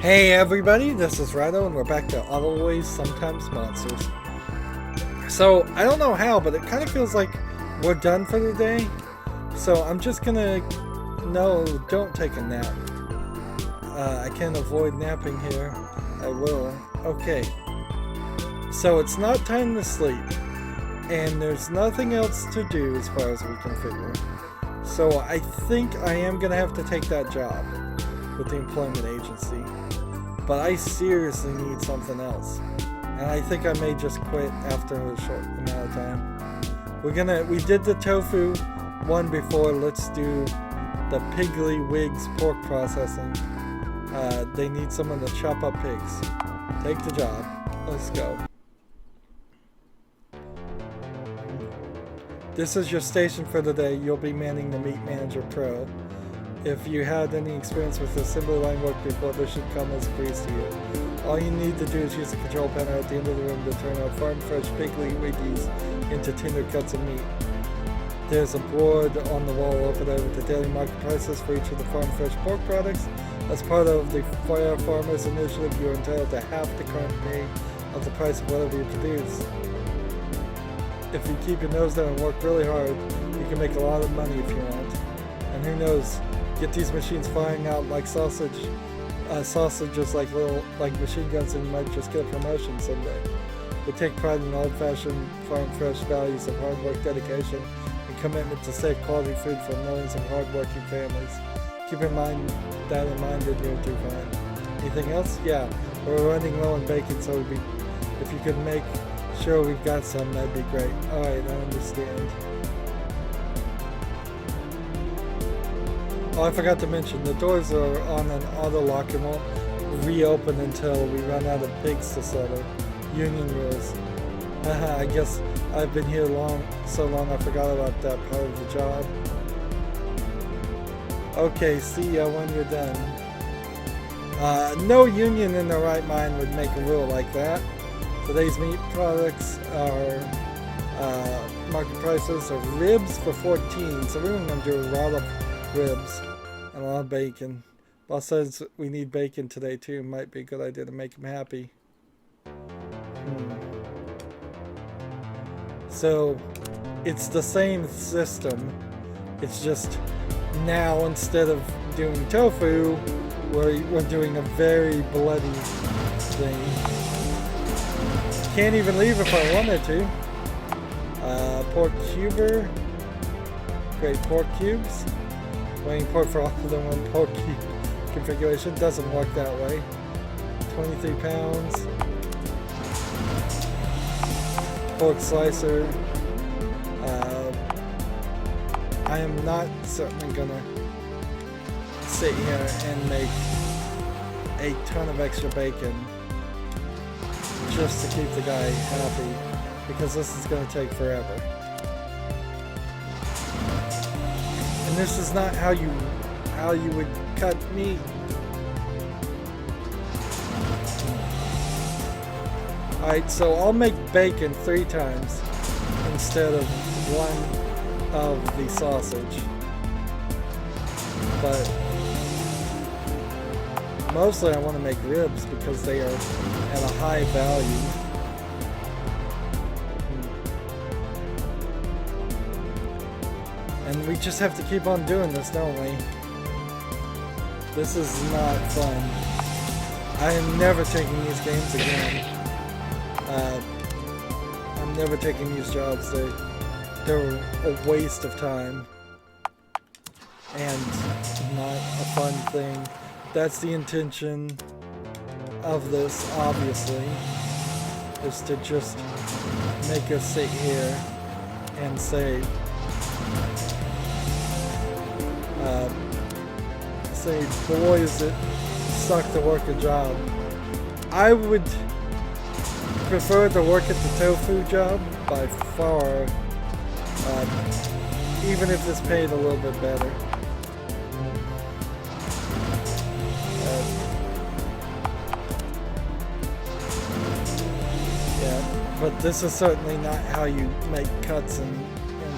Hey everybody, this is Rydo and we're back to Always Sometimes Monsters. So, I don't know how, but it kind of feels like we're done for the day. So I'm just gonna... No, don't take a nap. I can't avoid napping here. I will. Okay. So it's not time to sleep. And there's nothing else to do as far as we can figure. So I think I am gonna have to take that job with the employment agency. But I seriously need something else. And I think I may just quit after a short amount of time. We did the tofu one before. Let's do the Piggly Wigs pork processing. They need someone to chop up pigs. Take the job. Let's go. This is your station for the day. You'll be manning the Meat Manager Pro. If you had any experience with assembly line work before, this should come as a breeze to you. All you need to do is use the control panel at the end of the room to turn out farm fresh Piggly Wiggies into tender cuts of meat. There's a board on the wall over there with the daily market prices for each of the farm fresh pork products. As part of the Fire Farmers Initiative, you're entitled to half the current pay of the price of whatever you produce. If you keep your nose down and work really hard, you can make a lot of money if you want. And who knows, get these machines firing out like sausages like machine guns, and you might just get a promotion someday. We take pride in old-fashioned farm fresh values of hard work, dedication, and commitment to safe quality food for millions of hard-working families. Keep that in mind and you'll do fine. Anything else? Yeah, we're running low on bacon, so if you could make sure we've got some, that'd be great. Alright, I understand. Oh, I forgot to mention, the doors are on an auto lock and won't reopen until we run out of pigs to slaughter. Union rules. Haha, I guess I've been here so long I forgot about that part of the job. Okay, see ya when you're done. No union in their right mind would make a rule like that. Today's meat products are market prices of ribs for 14, so we're going to do a lot of ribs and a lot of bacon. Boss says we need bacon today too. Might be a good idea to make him happy. So it's the same system. It's just now instead of doing tofu, we're doing a very bloody thing. Can't even leave if I wanted to. Pork cuber. Great pork cubes. Weighing pork for all of them one pork cube configuration. Doesn't work that way. 23 pounds. Pork slicer. I am not certainly gonna sit here and make a ton of extra bacon just to keep the guy happy, because this is going to take forever. And this is not how you would cut meat. Alright, so I'll make bacon 3 times instead of 1 of the sausage. But mostly I want to make ribs because they are at a high value. And we just have to keep on doing this, don't we? This is not fun. I am never taking these games again. I'm never taking these jobs. They're a waste of time. And not a fun thing. That's the intention of this, obviously, is to just make us sit here and say, boy, does it suck to work a job. I would prefer to work at the tofu job by far, even if this paid a little bit better. But this is certainly not how you make cuts in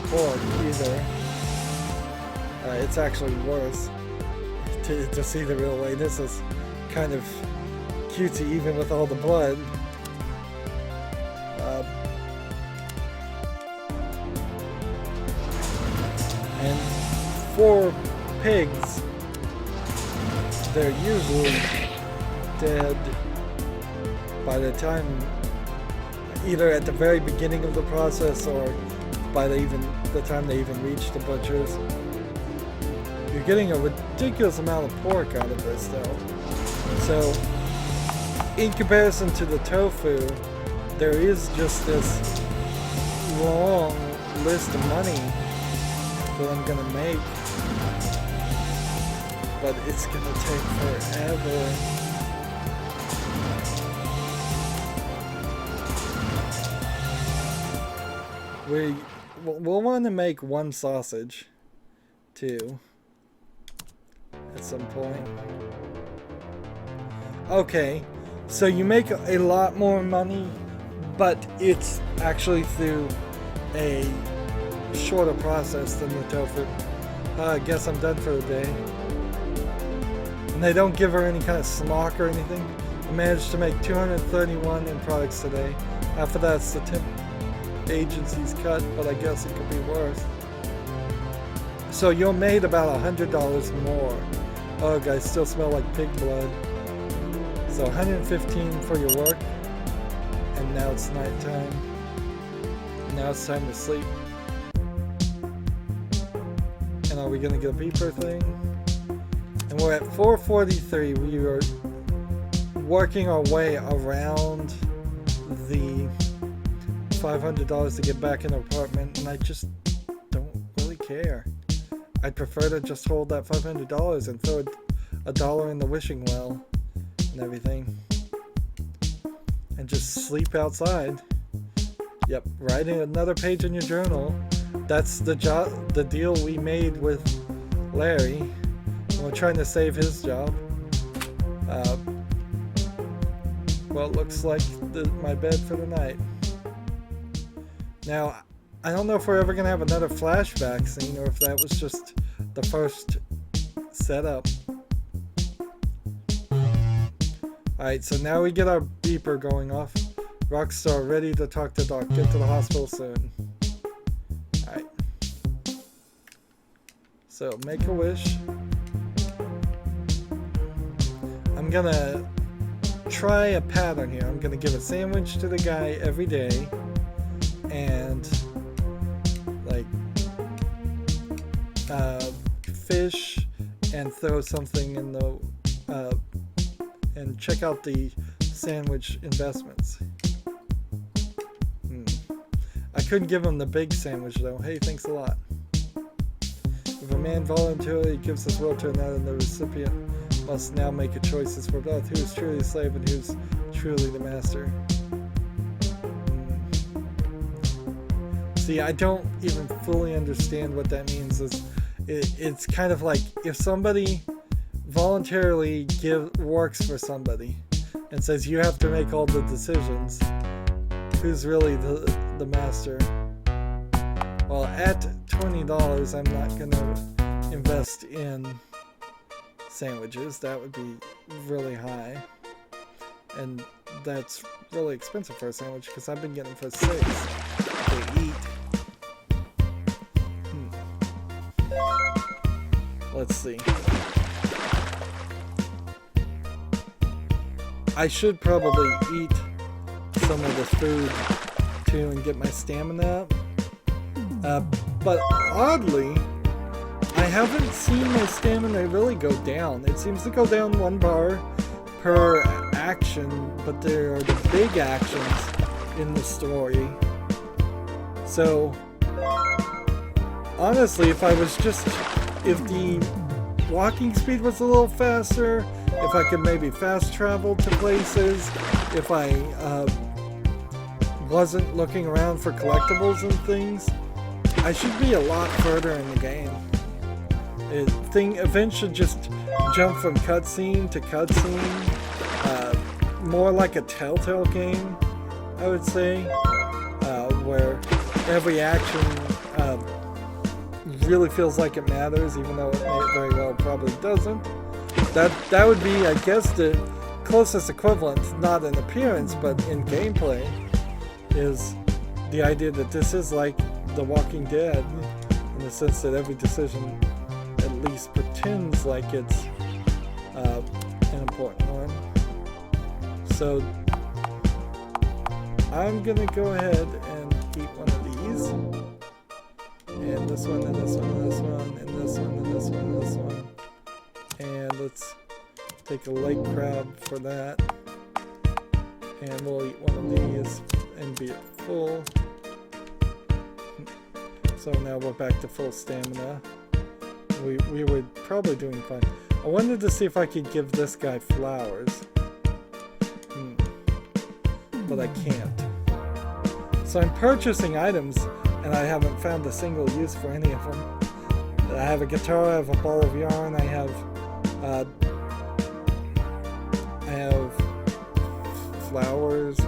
pork either. It's actually worse to see the real way. This is kind of cutesy even with all the blood. And for pigs, they're usually dead by the time, either at the very beginning of the process or by the time they even reach the butchers. You're getting a ridiculous amount of pork out of this though. So in comparison to the tofu, there is just this long list of money that I'm gonna make, but it's gonna take forever. We'll want to make one sausage too at some point. Okay, so you make a lot more money, but it's actually through a shorter process than the tofu. I guess I'm done for the day. And they don't give her any kind of smock or anything. I managed to make 231 in products today. Half of that's the temp agency's cut, but I guess it could be worse. So you made about $100 more. Oh, guys, still smell like pig blood. So 115 for your work, and now it's nighttime. Now it's time to sleep. And are we gonna get a beeper thing? And we're at 443. We are working our way around the $500 to get back in the apartment, and I just don't really care. I'd prefer to just hold that $500 and throw $1 in the wishing well and everything, and just sleep outside. Yep, writing another page in your journal. That's the deal we made with Larry. We're trying to save his job. Well, it looks like my bed for the night. Now, I don't know if we're ever going to have another flashback scene or if that was just the first setup. Alright, so now we get our beeper going off. Rockstar ready to talk to Doc. Get to the hospital soon. Alright. So, make a wish. I'm gonna try a pattern here. I'm gonna give a sandwich to the guy every day. And like fish, and throw something in the and check out the sandwich investments. I couldn't give him the big sandwich though. Hey, thanks a lot. If a man voluntarily gives his will to another, the recipient must now make a choice for both who is truly a slave and who's truly the master. See, I don't even fully understand what that means. It's kind of like if somebody voluntarily works for somebody and says you have to make all the decisions, who's really the master? Well, at $20, I'm not going to invest in sandwiches. That would be really high. And that's really expensive for a sandwich because I've been getting for $6 to eat. Let's see. I should probably eat some of the food too and get my stamina up. But oddly, I haven't seen my stamina really go down. It seems to go down 1 bar per action, but there are the big actions in the story. So, honestly, if the walking speed was a little faster, if I could maybe fast travel to places, if I wasn't looking around for collectibles and things, I should be a lot further in the game. Events should just jump from cutscene to cutscene, more like a Telltale game, I would say, where every action really feels like it matters, even though it very well probably doesn't. That would be, I guess, the closest equivalent, not in appearance, but in gameplay, is the idea that this is like The Walking Dead, in the sense that every decision at least pretends like it's an important one. So I'm gonna go ahead and eat one of these, and this one, and this one, and this one, and this one, and this one, and this one, and let's take a lake crab for that, and we'll eat one of these and be at full. So now we're back to full stamina. We were probably doing fine. I wanted to see if I could give this guy flowers, but I can't. So I'm purchasing items, and I haven't found a single use for any of them. I have a guitar, I have a ball of yarn, I have flowers.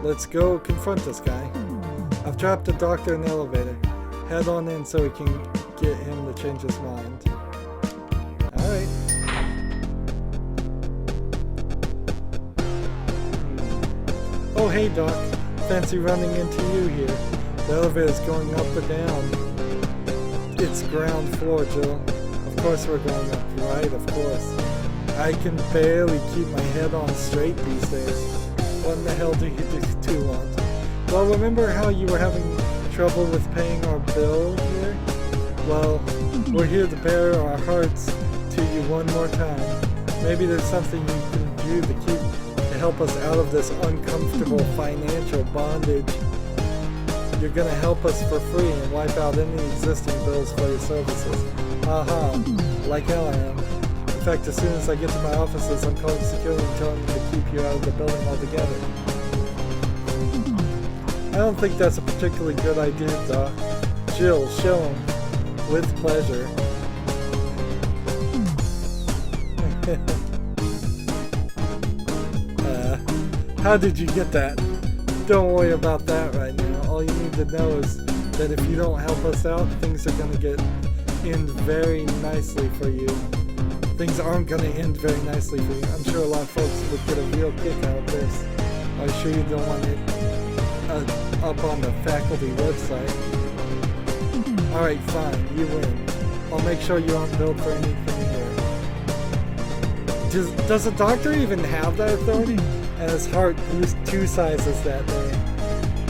Let's go confront this guy. I've dropped the doctor in the elevator. Head on in so we can get him to change his mind. Alright. Oh hey Doc, fancy running into you here. The elevator's going up or down? It's ground floor, Jill. Of course we're going up, right? Of course. I can barely keep my head on straight these days. What in the hell do you two want? Well, remember how you were having trouble with paying our bill here? Well, we're here to bare our hearts to you one more time. Maybe there's something you can do to help us out of this uncomfortable financial bondage. You're gonna help us for free and wipe out any existing bills for your services. Aha, like hell I am. In fact, as soon as I get to my offices, I'm calling security and telling them to keep you out of the building altogether. I don't think that's a particularly good idea, Doc. Jill, show him. With pleasure. How did you get that? Don't worry about that right now. All you need to know is that if you don't help us out, things are going to end very nicely for you. Things aren't going to end very nicely for you. I'm sure a lot of folks would get a real kick out of this. I'm sure you don't want it up on the faculty website. Alright, fine, you win. I'll make sure you aren't billed for anything here. Does a doctor even have that authority? And his heart grew 2 sizes that day.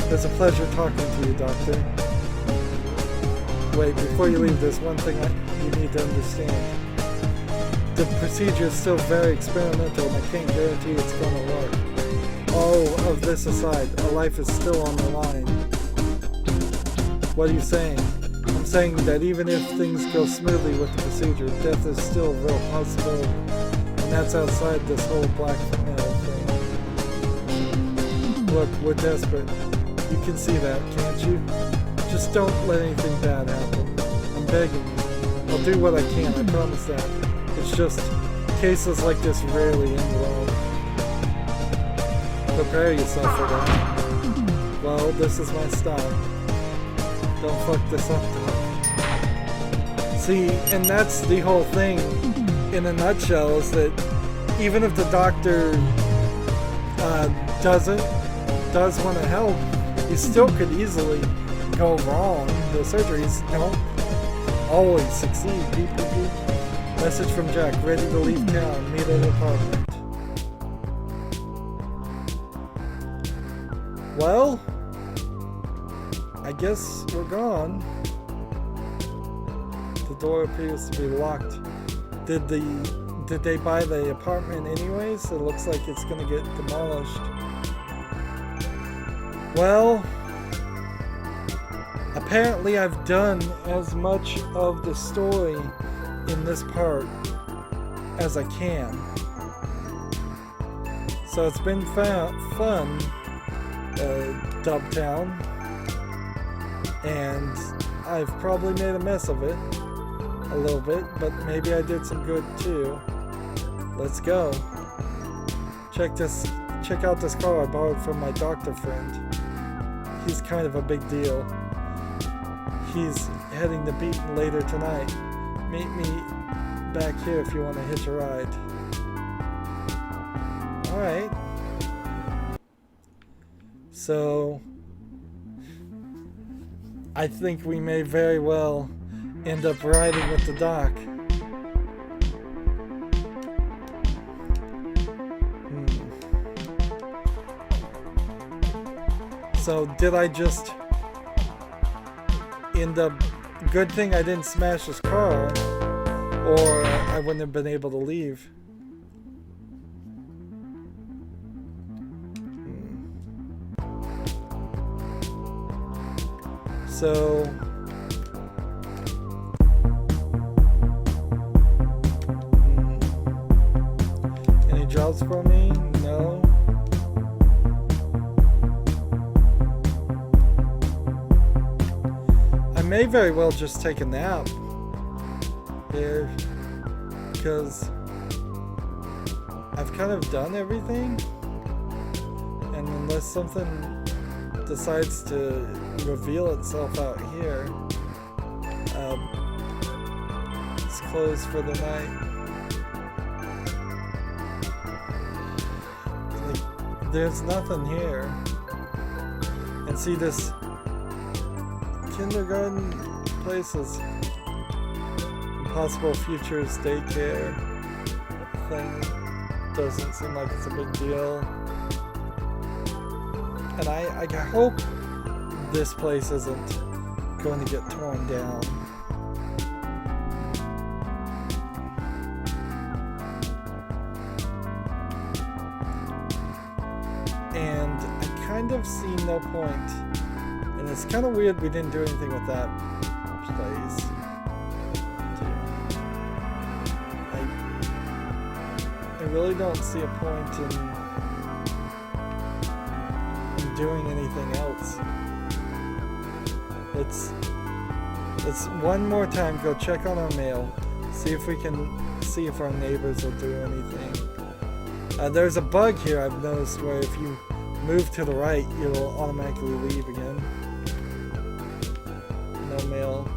It was a pleasure talking to you, Doctor. Wait, before you leave, there's one thing you need to understand. The procedure is still very experimental and I can't guarantee it's going to work. All of this aside, a life is still on the line. What are you saying? I'm saying that even if things go smoothly with the procedure, death is still a real possibility. And that's outside this whole blackmail thing. Look, we're desperate. You can see that, can't you? Just don't let anything bad happen. I'm begging you. I'll do what I can, I promise that. It's just, cases like this rarely end well. Prepare yourself for that. Well, this is my style. Don't fuck this up, Doc. See, and that's the whole thing in a nutshell, is that even if the doctor does want to help, you still could easily go wrong. The surgeries don't always succeed. Beep, beep, beep. Message from Jack, ready to leave town, meet at an apartment. Well, I guess we're gone. The door appears to be locked. Did they buy the apartment anyways? It looks like it's gonna get demolished. Well, apparently I've done as much of the story in this part as I can. So it's been fun, Dubtown, and I've probably made a mess of it a little bit, but maybe I did some good too. Let's go. Check out this car I borrowed from my doctor friend. He's kind of a big deal. He's heading to Beaton later tonight. Meet me back here if you want to hitch a ride. Alright. So I think we may very well end up riding with the dock. So did I just end up... Good thing I didn't smash his car, or I wouldn't have been able to leave. So any jobs for me? No. I may very well just take a nap here, because I've kind of done everything, and unless something decides to reveal itself out here, it's closed for the night. Like, there's nothing here. And see, this kindergarten place is impossible futures daycare thing. Doesn't seem like it's a big deal. And I hope this place isn't going to get torn down. And I kind of see no point. And it's kind of weird we didn't do anything with that place. I really don't see a point in doing anything else. Let's one more time go check on our mail, see if we can see if our neighbors will do anything. There's a bug here I've noticed where if you move to the right, you'll automatically leave again. No mail.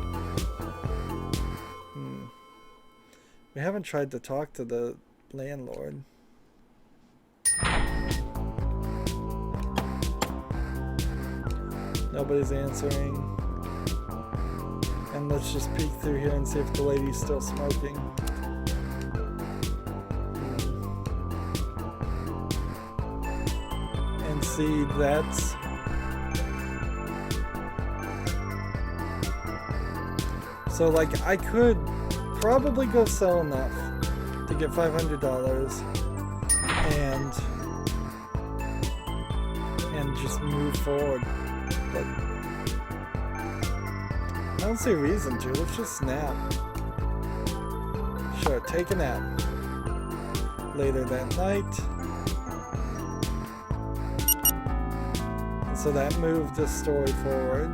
We haven't tried to talk to the landlord. Nobody's answering. And let's just peek through here and see if the lady's still smoking. And see, that's... So, like, I could probably go sell enough to get $500 and just move forward. But I don't see a reason to. Let's just snap. Sure, take a nap. Later that night. And so that moved the story forward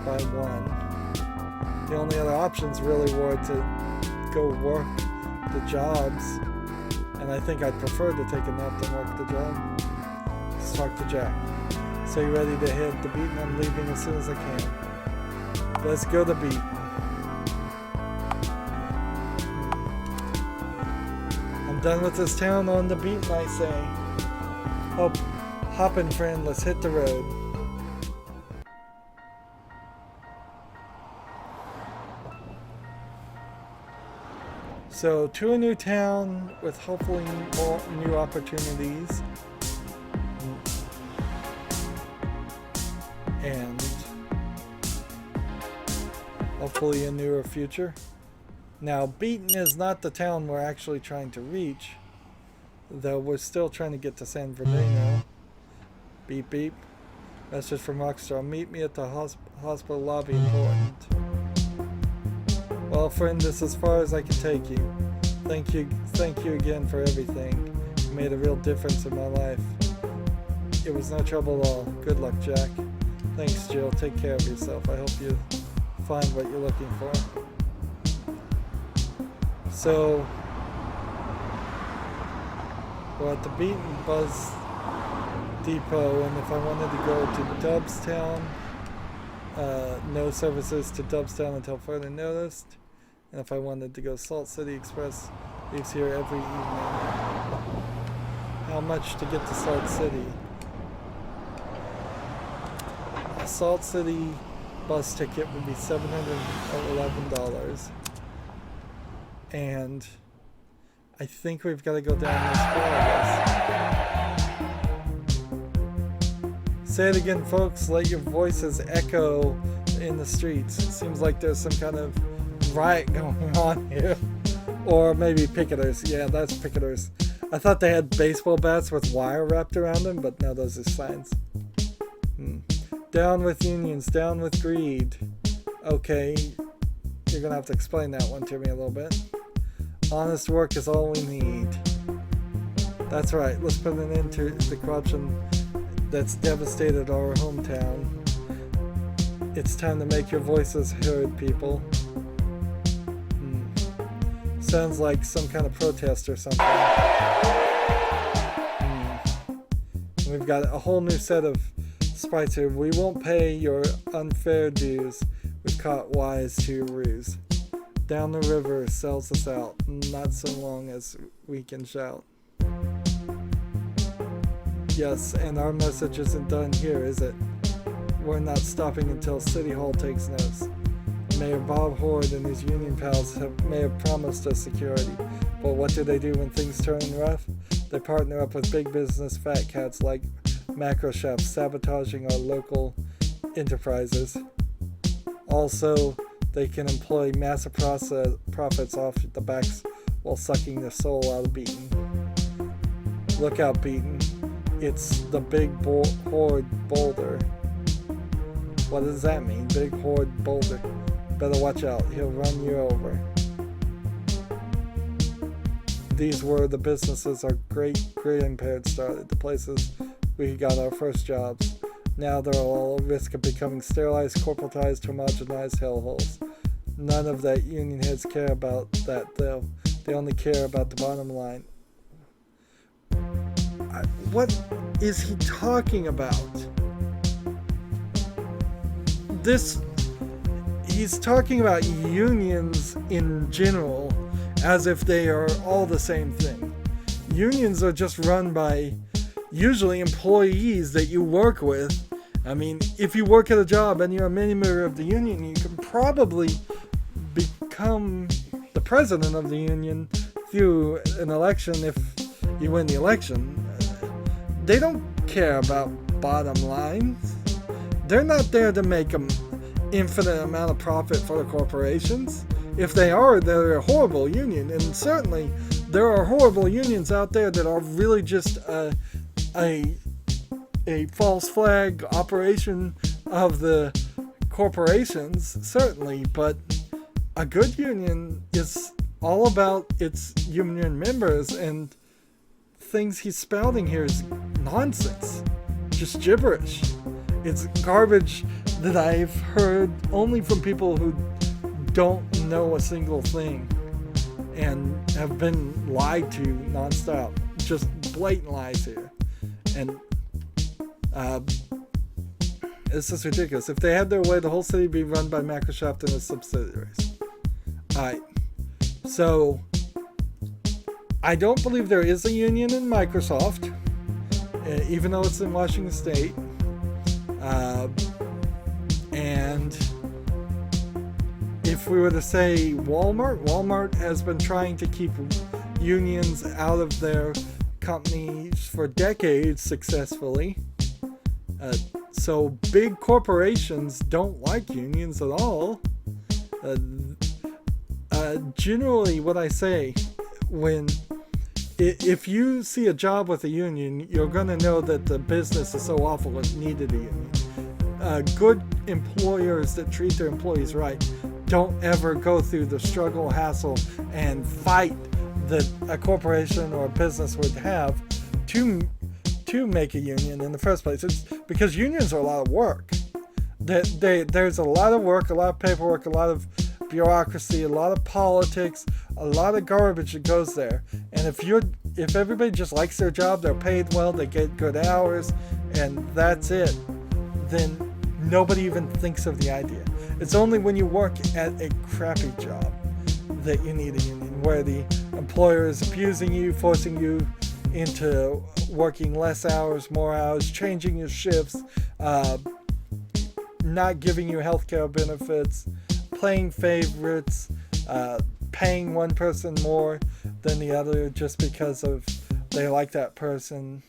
by 1. The only other options really were to go work the jobs. And I think I'd prefer to take a nap than work the job. Let's talk to Jack. So you ready to hit the beat? I'm leaving as soon as I can. Let's go to beat. I'm done with this town on the beat, I say. Oh, hoppin' friend, let's hit the road. So to a new town with hopefully more new opportunities. And hopefully a newer future. Now, Beaton is not the town we're actually trying to reach, though we're still trying to get to San Bernardino. Beep beep. Message from Rockstar. Meet me at the hospital lobby. Important. Well, friend, this is as far as I can take you. Thank you again for everything. You made a real difference in my life. It was no trouble at all. Good luck, Jack. Thanks, Jill. Take care of yourself. I hope you find what you're looking for. So, we're at the Beaton Buzz Depot, and if I wanted to go to Dubstown, no services to Dubstown until further notice. And if I wanted to go Salt City Express, leaves here every evening. How much to get to Salt City. A Salt City bus ticket would be $711. And I think we've got to go down this way, I guess. Say it again, folks. Let your voices echo in the streets. It seems like there's some kind of riot going on here. Or maybe picketers. Yeah, that's picketers. I thought they had baseball bats with wire wrapped around them, but no, those are signs. Down with unions, down with greed. Okay, you're gonna have to explain that one to me a little bit. Honest work is all we need. That's right, let's put an end to the corruption that's devastated our hometown. It's time to make your voices heard, people. Sounds like some kind of protest or something. We've got a whole new set of sprites here. We won't pay your unfair dues. We've caught wise to your ruse. Down the river sells us out, not so long as we can shout. Yes, and our message isn't done here, is it? We're not stopping until City Hall takes notes. Mayor Bob Horde and his union pals may have promised us security, but what do they do when things turn rough? They partner up with big business fat cats like macro chefs, sabotaging our local enterprises. Also, they can employ massive profits off the backs while sucking the soul out of Beaton. Look out, Beaton. It's the big horde boulder. What does that mean? Big horde boulder. Better watch out, he'll run you over. These were the businesses our great-grandparents started, the places we got our first jobs. Now they're all at risk of becoming sterilized, corporatized, homogenized hellholes. None of that union heads care about that, though. They only care about the bottom line. What is he talking about? He's talking about unions in general as if they are all the same thing. Unions are just run by usually employees that you work with. I mean, if you work at a job and you're a member of the union, you can probably become the president of the union through an election if you win the election. They don't care about bottom lines. They're not there to make an infinite amount of profit for the corporations. If they are, they're a horrible union. And certainly there are horrible unions out there that are really just a false flag operation of the corporations, certainly. But a good union is all about its union members, and things he's spouting here is nonsense. Just gibberish. It's garbage that I've heard only from people who don't know a single thing and have been lied to nonstop. Just blatant lies here. And it's just ridiculous. If they had their way, the whole city would be run by Microsoft and its subsidiaries. Alright. So, I don't believe there is a union in Microsoft, even though it's in Washington State. And if we were to say Walmart has been trying to keep unions out of their companies for decades successfully. So big corporations don't like unions at all. Generally, what I say, if you see a job with a union, you're going to know that the business is so awful it needed a union. Good employers that treat their employees right don't ever go through the struggle, hassle, and fight that a corporation or a business would have to make a union in the first place. It's because unions are a lot of work. There's a lot of work, a lot of paperwork, a lot of bureaucracy, a lot of politics, a lot of garbage that goes there. And if everybody just likes their job, they're paid well, they get good hours, and that's it, then nobody even thinks of the idea. It's only when you work at a crappy job that you need a union, where the employer is abusing you, forcing you into working less hours, more hours, changing your shifts, not giving you healthcare benefits, playing favorites, paying one person more than the other just because of they like that person.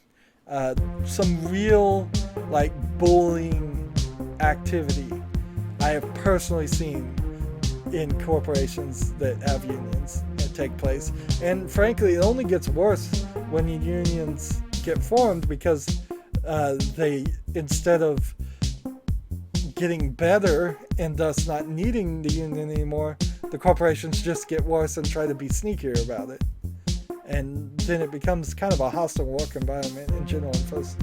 Some real like bullying activity I have personally seen in corporations that have unions take place. And frankly, it only gets worse when the unions get formed because they, instead of getting better and thus not needing the union anymore, the corporations just get worse and try to be sneakier about it. And then it becomes kind of a hostile work environment in general in first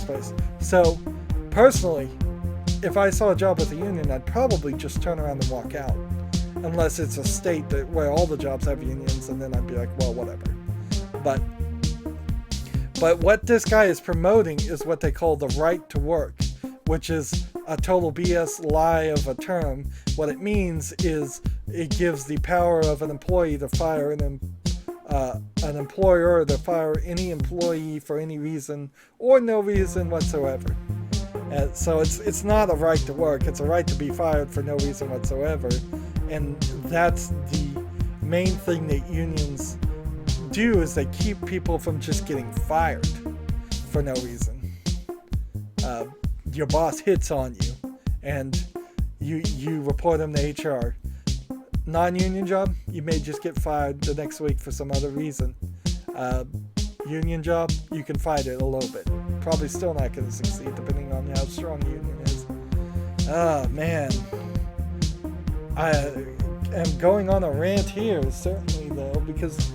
place. So, personally, if I saw a job with a union, I'd probably just turn around and walk out. Unless it's a state that where all the jobs have unions, and then I'd be like, well, whatever. But what this guy is promoting is what they call the right to work, which is a total BS lie of a term. What it means is it gives the power of an employee to fire an employer to fire any employee for any reason or no reason whatsoever. So it's not a right to work, it's a right to be fired for no reason whatsoever. And that's the main thing that unions do, is they keep people from just getting fired for no reason. Your boss hits on you and you report him to HR. Non-union job, you may just get fired the next week for some other reason. Union job, you can fight it a little bit. Probably still not going to succeed depending on how strong the union is. Oh man, I am going on a rant here, certainly though, because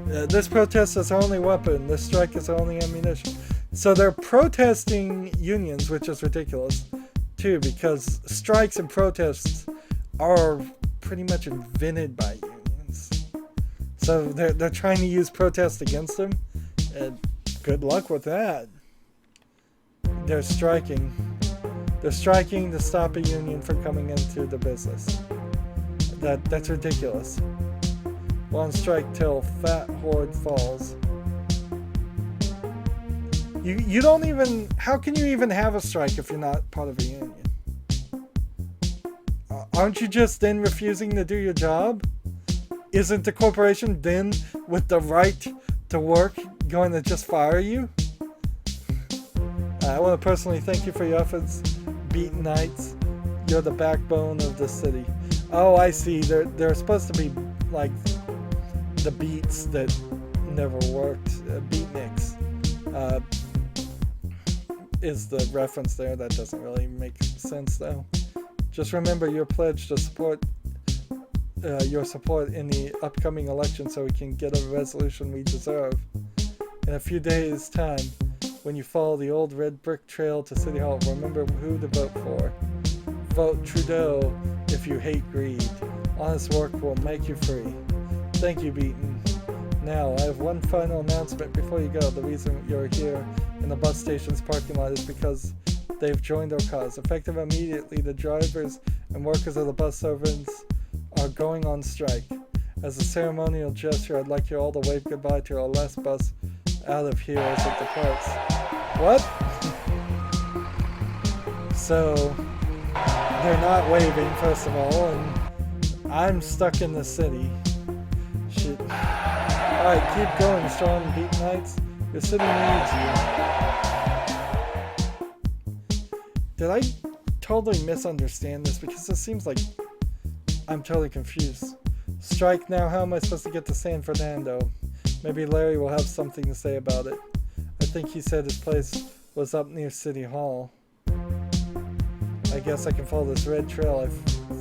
this protest is our only weapon, this strike is our only ammunition. So they're protesting unions, which is ridiculous too, because strikes and protests are pretty much invented by unions. So they're trying to use protest against them, and good luck with that. They're striking to stop a union from coming into the business. That's ridiculous. One strike till fat horde falls. You don't even, how can you even have a strike if you're not part of a union? Aren't you just then refusing to do your job? Isn't the corporation then, with the right to work, going to just fire you? I want to personally thank you for your efforts, Beaten Knights. You're the backbone of the city. Oh, I see. They're supposed to be like the beats that never worked. Beatniks is the reference there. That doesn't really make sense though. Just remember your pledge to support your support in the upcoming election so we can get a resolution we deserve. In a few days' time, when you follow the old red brick trail to City Hall, remember who to vote for. Vote Trudeau if you hate greed. Honest work will make you free. Thank you, Beaton. Now, I have one final announcement before you go. The reason you're here in the bus station's parking lot is because they've joined our cause. Effective immediately, the drivers and workers of the bus servants are going on strike. As a ceremonial gesture, I'd like you all to wave goodbye to our last bus out of here as it departs. What? So, they're not waving, first of all, and I'm stuck in the city. Shit. Alright, keep going, strong Beat Knights. Your city needs you. Did I totally misunderstand this? Because it seems like I'm totally confused. Strike now, how am I supposed to get to San Fernando? Maybe Larry will have something to say about it. I think he said his place was up near City Hall. I guess I can follow this red trail. I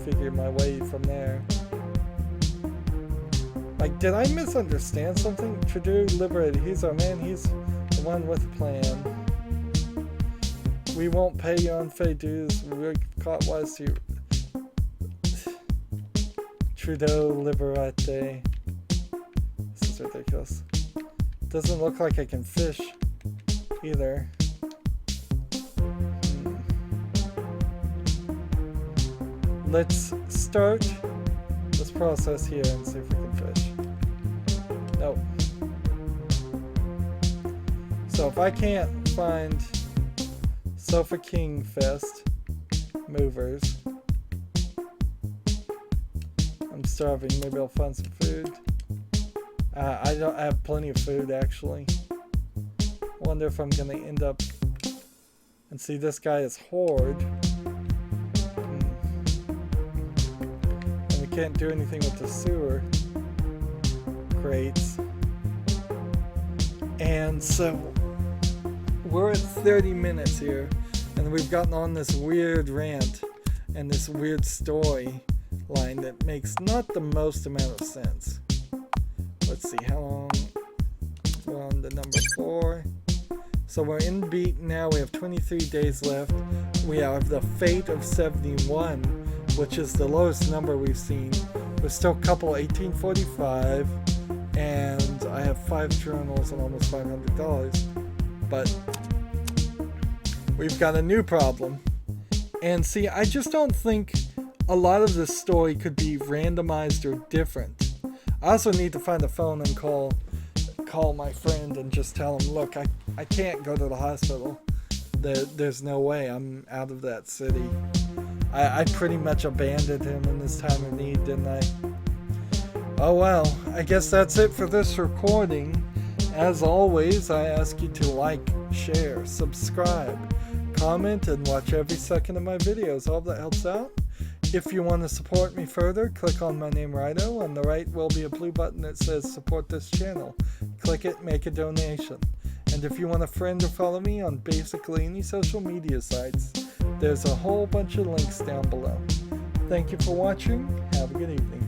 figure my way from there. Like, did I misunderstand something? Trudeau liberated. He's our man. He's the one with a plan. We won't pay your unpaid dues. We're caught wise to you. Trudeau liberate. This is ridiculous. Doesn't look like I can fish either. Let's start this process here and see if we can fish. Nope. So if I can't find Sofa King Fest movers, I'm starving. Maybe I'll find some food. I have plenty of food, actually. Wonder if I'm gonna end up and see this guy is Horde. And we can't do anything with the sewer crates. And so we're at 30 minutes here, and we've gotten on this weird rant and this weird story line that makes not the most amount of sense. Let's see how long we're on the number 4. So we're in beat now. We have 23 days left. We have the fate of 71, which is the lowest number we've seen. We're still couple 1845, and I have 5 journals and almost $500. But we've got a new problem. And see, I just don't think a lot of this story could be randomized or different. I also need to find a phone and call my friend and just tell him, look, I can't go to the hospital. There's no way. I'm out of that city. I pretty much abandoned him in this time of need, didn't I? Oh well, I guess that's it for this recording. As always, I ask you to like, share, subscribe, comment, and watch every second of my videos. All that helps out. If you want to support me further, click on my name Rydo. On the right will be a blue button that says support this channel. Click it, make a donation. And if you want to friend or follow me on basically any social media sites, there's a whole bunch of links down below. Thank you for watching. Have a good evening.